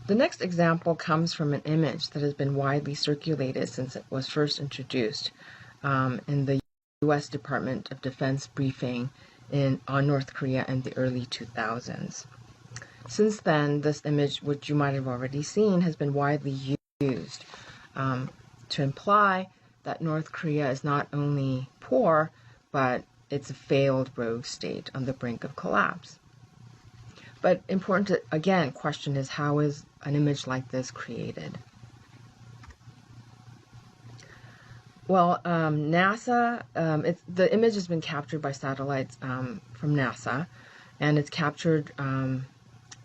The next example comes from an image that has been widely circulated since it was first introduced in the U.S. Department of Defense briefing on North Korea in the early 2000s. Since then, this image, which you might have already seen, has been widely used to imply that North Korea is not only poor, but it's a failed rogue state on the brink of collapse. But important to, again, question is, how is an image like this created? Well, NASA, the image has been captured by satellites from NASA, and it's captured in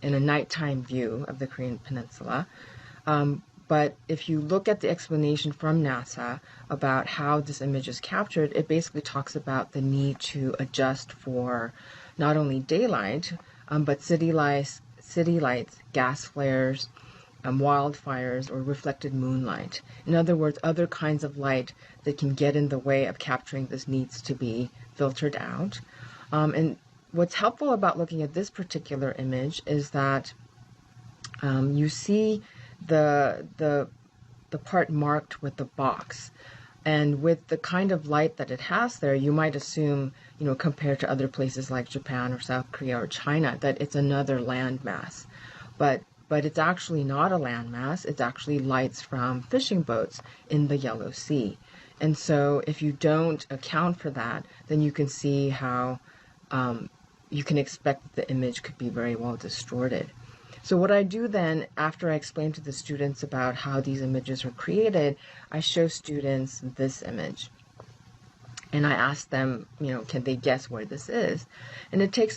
a nighttime view of the Korean Peninsula. But if you look at the explanation from NASA about how this image is captured, it basically talks about the need to adjust for not only daylight, but city lights, gas flares, wildfires, or reflected moonlight. In other words, other kinds of light that can get in the way of capturing this needs to be filtered out. And what's helpful about looking at this particular image is that you see the part marked with the box. And with the kind of light that it has there, you might assume, compared to other places like Japan or South Korea or China, that it's another landmass. But it's actually not a landmass. It's actually lights from fishing boats in the Yellow Sea. And so if you don't account for that, then you can see how you can expect that the image could be very well distorted. So what I do then, after I explain to the students about how these images are created, I show students this image. And I ask them, can they guess where this is? And it takes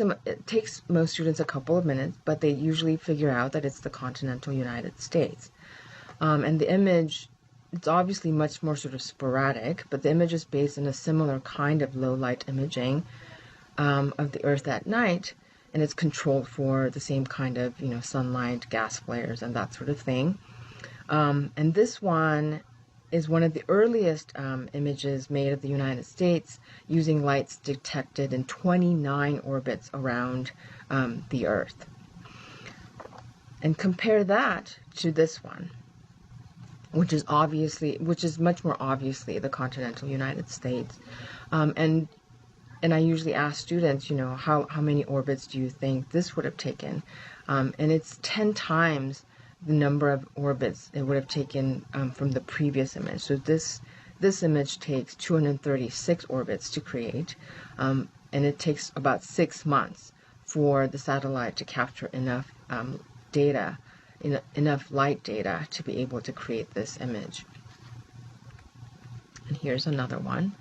most students a couple of minutes, but they usually figure out that it's the continental United States. And the image, it's obviously much more sort of sporadic, but the image is based on a similar kind of low light imaging of the Earth at night. And it's controlled for the same kind of, sunlight, gas flares, and that sort of thing. And this one is one of the earliest images made of the United States using lights detected in 29 orbits around the Earth. And compare that to this one, which is much more obviously the continental United States. And I usually ask students, how many orbits do you think this would have taken? And it's 10 times the number of orbits it would have taken from the previous image. So this image takes 236 orbits to create, and it takes about 6 months for the satellite to capture enough data, enough light data to be able to create this image. And here's another one.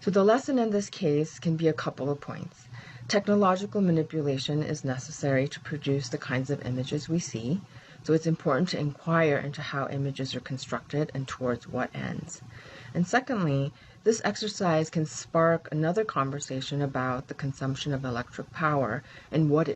So the lesson in this case can be a couple of points. Technological manipulation is necessary to produce the kinds of images we see, so it's important to inquire into how images are constructed and towards what ends. And secondly, this exercise can spark another conversation about the consumption of electric power and what it